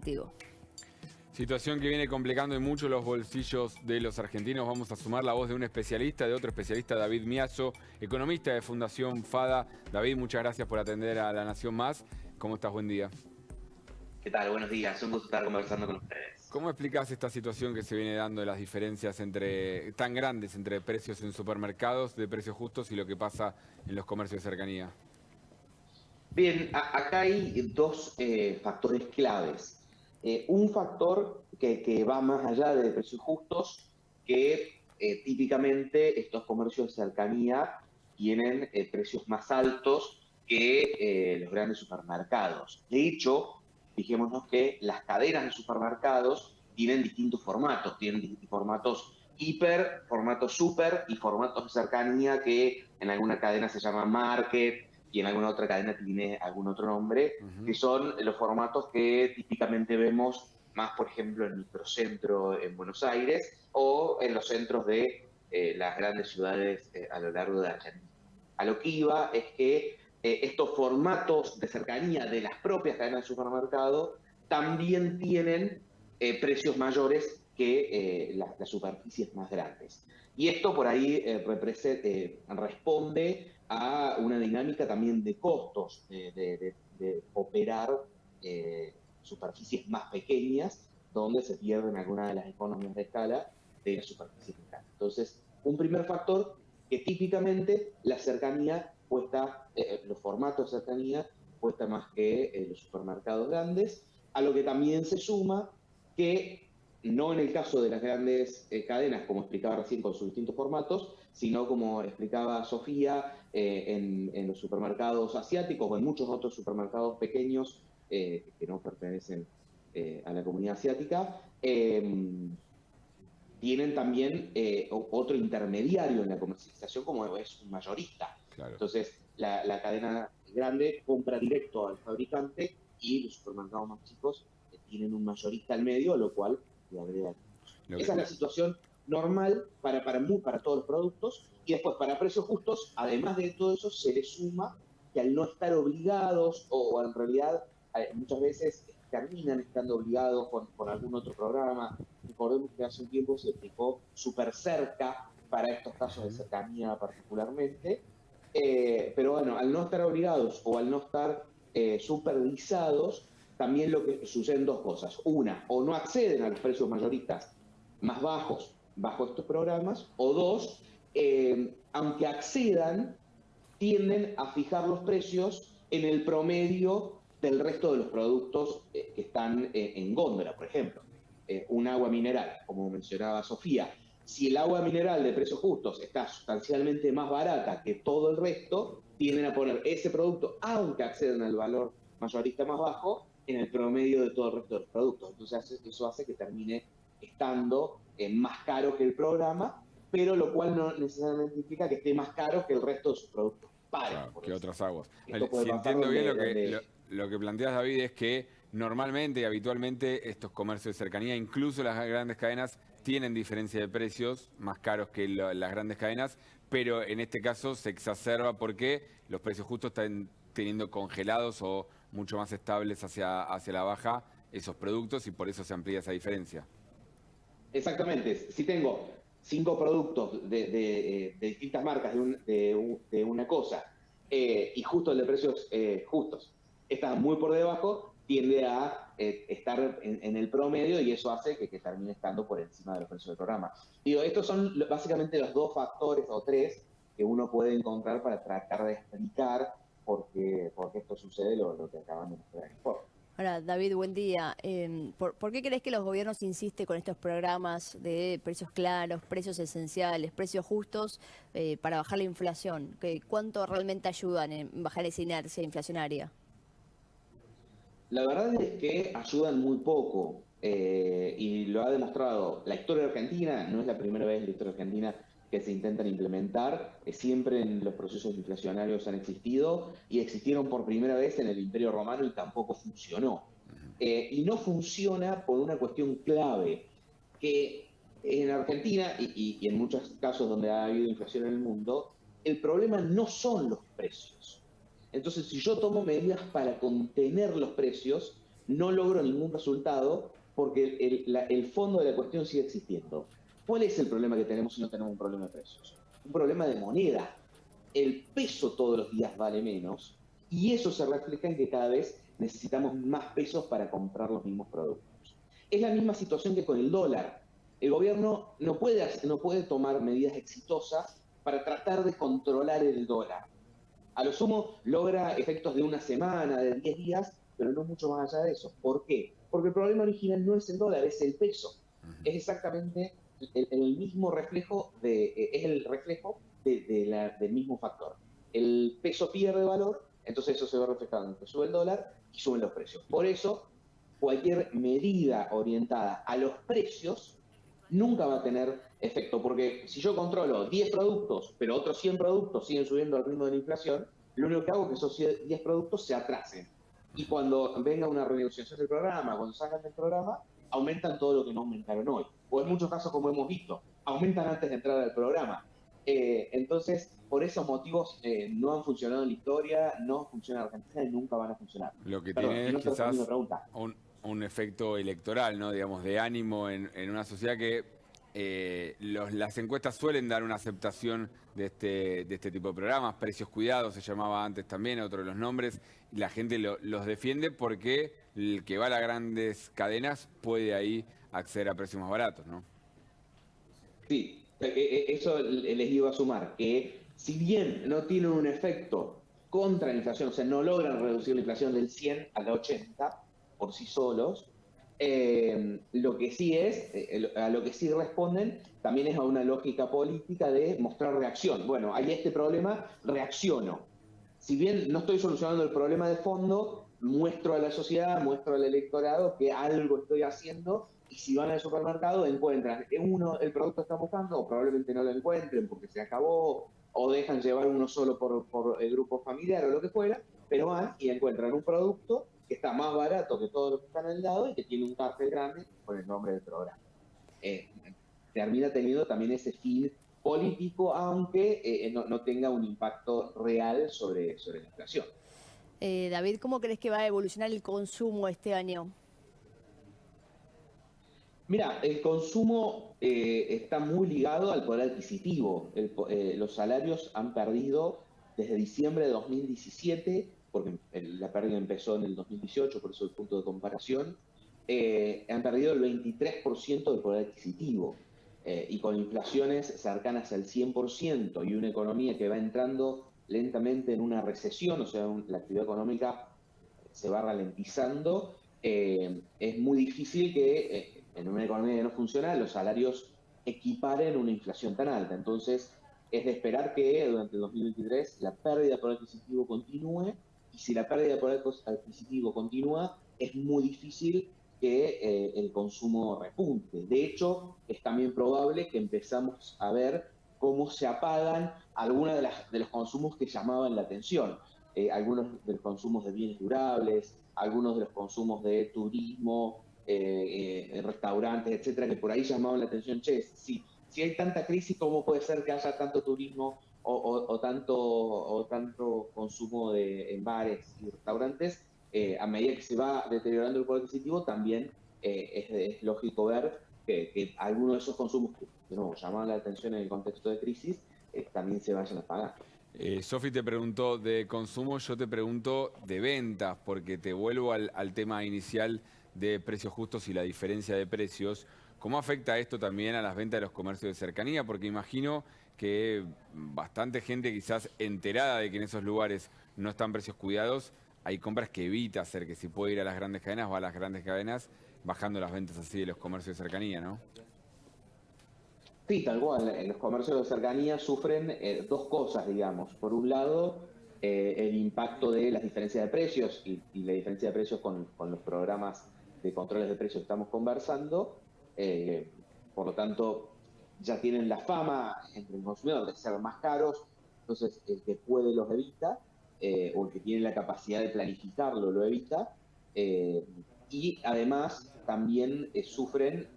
competitivo. Situación que viene complicando en mucho los bolsillos de los argentinos. Vamos a sumar la voz de un especialista, de otro especialista, David Miazo, economista de Fundación FADA. David, muchas gracias por atender a La Nación Más. ¿Cómo estás? Buen día. ¿Qué tal? Buenos días. Un gusto estar conversando con ustedes. ¿Cómo explicás esta situación que se viene dando de las diferencias tan grandes entre precios en supermercados de precios justos y lo que pasa en los comercios de cercanía? Bien, acá hay dos factores claves. Un factor que va más allá de precios justos, que típicamente estos comercios de cercanía tienen precios más altos que los grandes supermercados. De hecho, fijémonos que las cadenas de supermercados tienen formatos hiper, formatos super y formatos de cercanía que en alguna cadena se llama market y en alguna otra cadena tiene algún otro nombre, que son los formatos que típicamente vemos más, por ejemplo, en el microcentro en Buenos Aires o en los centros de las grandes ciudades a lo largo de Argentina. A lo que iba es que estos formatos de cercanía de las propias cadenas de supermercado también tienen precios mayores que las superficies más grandes. Y esto por ahí responde a una dinámica también de costos de operar superficies más pequeñas, donde se pierden algunas de las economías de escala de las superficies más grandes. Entonces, un primer factor que típicamente la cercanía cuesta, los formatos de cercanía cuesta más que los supermercados grandes, a lo que también se suma que no en el caso de las grandes cadenas, como explicaba recién con sus distintos formatos, sino como explicaba Sofía, en los supermercados asiáticos o en muchos otros supermercados pequeños que no pertenecen a la comunidad asiática, tienen también otro intermediario en la comercialización, como es un mayorista. Claro. Entonces, la cadena grande compra directo al fabricante y los supermercados más chicos tienen un mayorista al medio, lo cual le agrega. Esa es la situación normal para todos los productos. Y después, para precios justos, además de todo eso, se le suma que al no estar obligados, o en realidad muchas veces terminan estando obligados con algún otro programa. Recordemos que hace un tiempo se aplicó Super Cerca para estos casos de cercanía particularmente. Pero bueno, al no estar obligados o al no estar supervisados, también lo que suceden dos cosas. Una, o no acceden a los precios mayoristas más bajos bajo estos programas, o dos, aunque accedan, tienden a fijar los precios en el promedio del resto de los productos que están en góndola, por ejemplo. Un agua mineral, como mencionaba Sofía. Si el agua mineral de precios justos está sustancialmente más barata que todo el resto, tienden a poner ese producto, aunque accedan al valor mayorista más bajo, en el promedio de todo el resto de los productos. Entonces eso hace que termine estando más caro que el programa, pero lo cual no necesariamente implica que esté más caro que el resto de sus productos. Claro, que otras aguas. Si entiendo bien lo que planteas, David, es que normalmente y habitualmente estos comercios de cercanía, incluso las grandes cadenas, tienen diferencia de precios más caros que las grandes cadenas, pero en este caso se exacerba porque los precios justos están teniendo congelados o mucho más estables hacia la baja esos productos y por eso se amplía esa diferencia. Exactamente. Si tengo 5 productos de distintas marcas de una cosa y justo el de precios justos está muy por debajo, tiende a estar en el promedio y eso hace que termine estando por encima de los precios del programa. Digo, estos son básicamente los dos factores o tres que uno puede encontrar para tratar de explicar por qué esto sucede, lo que acaban de mostrar en el informe. Ahora, David, buen día. ¿Por qué crees que los gobiernos insisten con estos programas de precios claros, precios esenciales, precios justos para bajar la inflación? ¿Cuánto realmente ayudan en bajar esa inercia inflacionaria? La verdad es que ayudan muy poco y lo ha demostrado la historia argentina, no es la primera vez en la historia argentina que se intentan implementar, siempre en los procesos inflacionarios han existido y existieron por primera vez en el Imperio Romano y tampoco funcionó. Y no funciona por una cuestión clave, que en Argentina y en muchos casos donde ha habido inflación en el mundo, el problema no son los precios. Entonces, si yo tomo medidas para contener los precios, no logro ningún resultado porque el fondo de la cuestión sigue existiendo. ¿Cuál es el problema que tenemos si no tenemos un problema de precios? Un problema de moneda. El peso todos los días vale menos y eso se refleja en que cada vez necesitamos más pesos para comprar los mismos productos. Es la misma situación que con el dólar. El gobierno no puede tomar medidas exitosas para tratar de controlar el dólar. A lo sumo logra efectos de una semana, de 10 días, pero no mucho más allá de eso. ¿Por qué? Porque el problema original no es el dólar, es el peso. Es exactamente el mismo reflejo, es el reflejo del mismo factor. El peso pierde valor, entonces eso se va reflejando en que sube el dólar y suben los precios. Por eso, cualquier medida orientada a los precios nunca va a tener efecto, porque si yo controlo 10 productos, pero otros 100 productos siguen subiendo al ritmo de la inflación, lo único que hago es que esos 10 productos se atrasen. Y cuando venga una renegociación del programa, cuando salgan del programa, aumentan todo lo que no aumentaron hoy. O en muchos casos, como hemos visto, aumentan antes de entrar al programa. Entonces, por esos motivos no han funcionado en la historia, no funcionan en Argentina y nunca van a funcionar. Lo que tiene es quizás un efecto electoral, ¿no? Digamos, de ánimo en una sociedad que las encuestas suelen dar una aceptación de este tipo de programas. Precios Cuidados se llamaba antes también, otro de los nombres. Y la gente los defiende porque el que va a las grandes cadenas puede ahí acceder a precios más baratos, ¿no? Sí, eso les iba a sumar, que si bien no tienen un efecto contra la inflación, o sea, no logran reducir la inflación del 100 al 80 por sí solos, lo que sí a lo que sí responden también es a una lógica política de mostrar reacción. Bueno, hay este problema, reacciono. Si bien no estoy solucionando el problema de fondo, muestro a la sociedad, muestro al electorado que algo estoy haciendo. Y si van al supermercado, encuentran el producto que están buscando, o probablemente no lo encuentren porque se acabó, o dejan llevar uno solo por el grupo familiar o lo que fuera, pero van y encuentran un producto que está más barato que todos los que están al lado y que tiene un cartel grande con el nombre del programa. Termina teniendo también ese fin político, aunque no tenga un impacto real sobre la inflación. David, ¿cómo crees que va a evolucionar el consumo este año? Mira, el consumo está muy ligado al poder adquisitivo. Los salarios han perdido desde diciembre de 2017, porque la pérdida empezó en el 2018, por eso el punto de comparación, han perdido el 23% del poder adquisitivo. Y con inflaciones cercanas al 100% y una economía que va entrando lentamente en una recesión, o sea, la actividad económica se va ralentizando, es muy difícil que en una economía que no funciona los salarios equiparen una inflación tan alta. Entonces, es de esperar que durante el 2023 la pérdida de poder adquisitivo continúe, y si la pérdida de poder adquisitivo continúa, es muy difícil que el consumo repunte. De hecho, es también probable que empezamos a ver cómo se apagan algunos de los consumos que llamaban la atención. Algunos de los consumos de bienes durables, algunos de los consumos de turismo, restaurantes, etcétera, que por ahí llamaban la atención. Che, si hay tanta crisis, ¿cómo puede ser que haya tanto turismo o tanto consumo en bares y restaurantes? A medida que se va deteriorando el poder adquisitivo, también es lógico ver que algunos de esos consumos que no llamaban la atención en el contexto de crisis también se vayan a pagar. Sofi te preguntó de consumo, yo te pregunto de ventas, porque te vuelvo al tema inicial de precios justos y la diferencia de precios. ¿Cómo afecta esto también a las ventas de los comercios de cercanía? Porque imagino que bastante gente quizás enterada de que en esos lugares no están precios cuidados, hay compras que evita hacer, que si puede ir a las grandes cadenas, va a las grandes cadenas, bajando las ventas así de los comercios de cercanía, ¿no? Sí, tal cual. En los comercios de cercanía sufren dos cosas, digamos. Por un lado, el impacto de las diferencias de precios y la diferencia de precios con los programas de controles de precios que estamos conversando. Por lo tanto, ya tienen la fama entre el consumidor de ser más caros, entonces el que puede los evita, o el que tiene la capacidad de planificarlo lo evita. Y además también sufren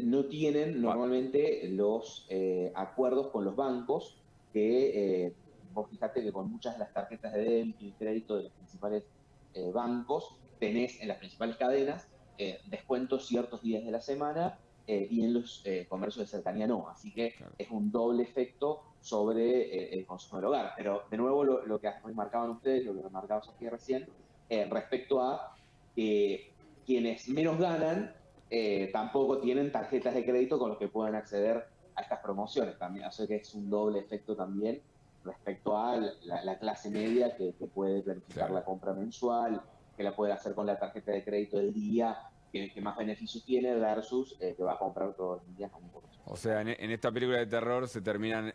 no tienen normalmente los acuerdos con los bancos que vos fijate que con muchas de las tarjetas de débito y crédito de las principales bancos, tenés en las principales cadenas descuentos ciertos días de la semana y en los comercios de cercanía no. Así que es un doble efecto sobre el consumo del hogar. Pero de nuevo lo que remarcaban ustedes, lo que remarcabas aquí recién, respecto a quienes menos ganan, tampoco tienen tarjetas de crédito con los que puedan acceder a estas promociones también. Así que es un doble efecto también respecto a la clase media que puede planificar la compra mensual, que la puede hacer con la tarjeta de crédito del día, que más beneficios tiene versus que va a comprar todos los días. O sea, en esta película de terror se terminan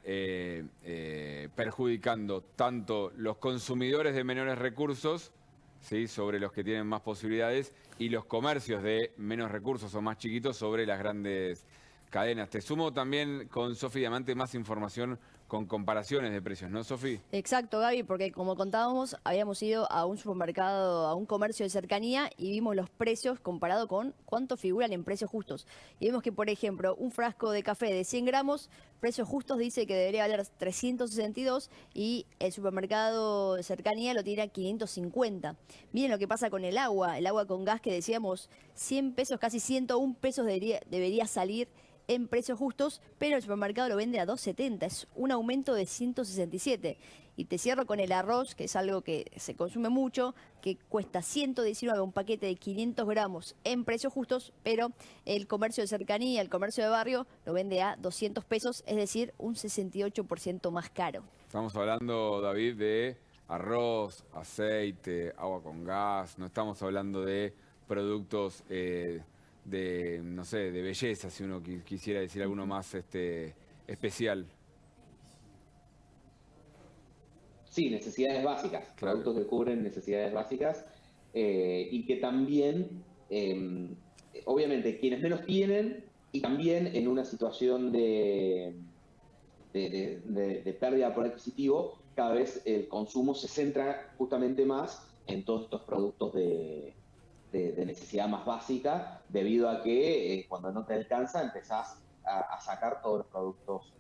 perjudicando tanto los consumidores de menores recursos, ¿sí?, sobre los que tienen más posibilidades, y los comercios de menos recursos o más chiquitos sobre las grandes cadenas. Te sumo también con Sofi Diamante más información con comparaciones de precios, ¿no, Sofi? Exacto, Gaby, porque como contábamos, habíamos ido a un supermercado, a un comercio de cercanía y vimos los precios comparado con cuánto figuran en precios justos. Y vemos que, por ejemplo, un frasco de café de 100 gramos, precios justos dice que debería valer 362 y el supermercado de cercanía lo tiene a 550. Miren lo que pasa con el agua con gas que decíamos 100 pesos, casi 101 pesos debería salir en precios justos, pero el supermercado lo vende a 2.70, es un aumento de 167. Y te cierro con el arroz, que es algo que se consume mucho, que cuesta 119 un paquete de 500 gramos en precios justos, pero el comercio de cercanía, el comercio de barrio, lo vende a 200 pesos, es decir, un 68% más caro. Estamos hablando, David, de arroz, aceite, agua con gas, no estamos hablando de productos de, no sé, de belleza, si uno quisiera decir alguno más especial. Sí, necesidades básicas, Claro. productos que cubren necesidades básicas y que también, obviamente, quienes menos tienen y también en una situación de pérdida por adquisitivo, cada vez el consumo se centra justamente más en todos estos productos de necesidad más básica, debido a que cuando no te alcanza empezás a sacar todos los productos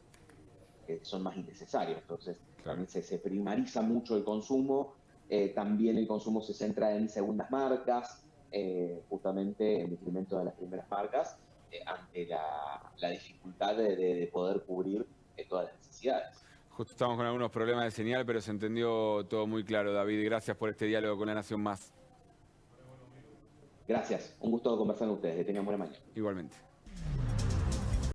que son más innecesarios. Entonces, también se primariza mucho el consumo, también el consumo se centra en segundas marcas, justamente en detrimento de las primeras marcas, ante la dificultad de poder cubrir todas las necesidades. Justo estamos con algunos problemas de señal, pero se entendió todo muy claro, David. Gracias por este diálogo con La Nación Más. Gracias, un gusto conversar con ustedes, que tengan buena mañana. Igualmente.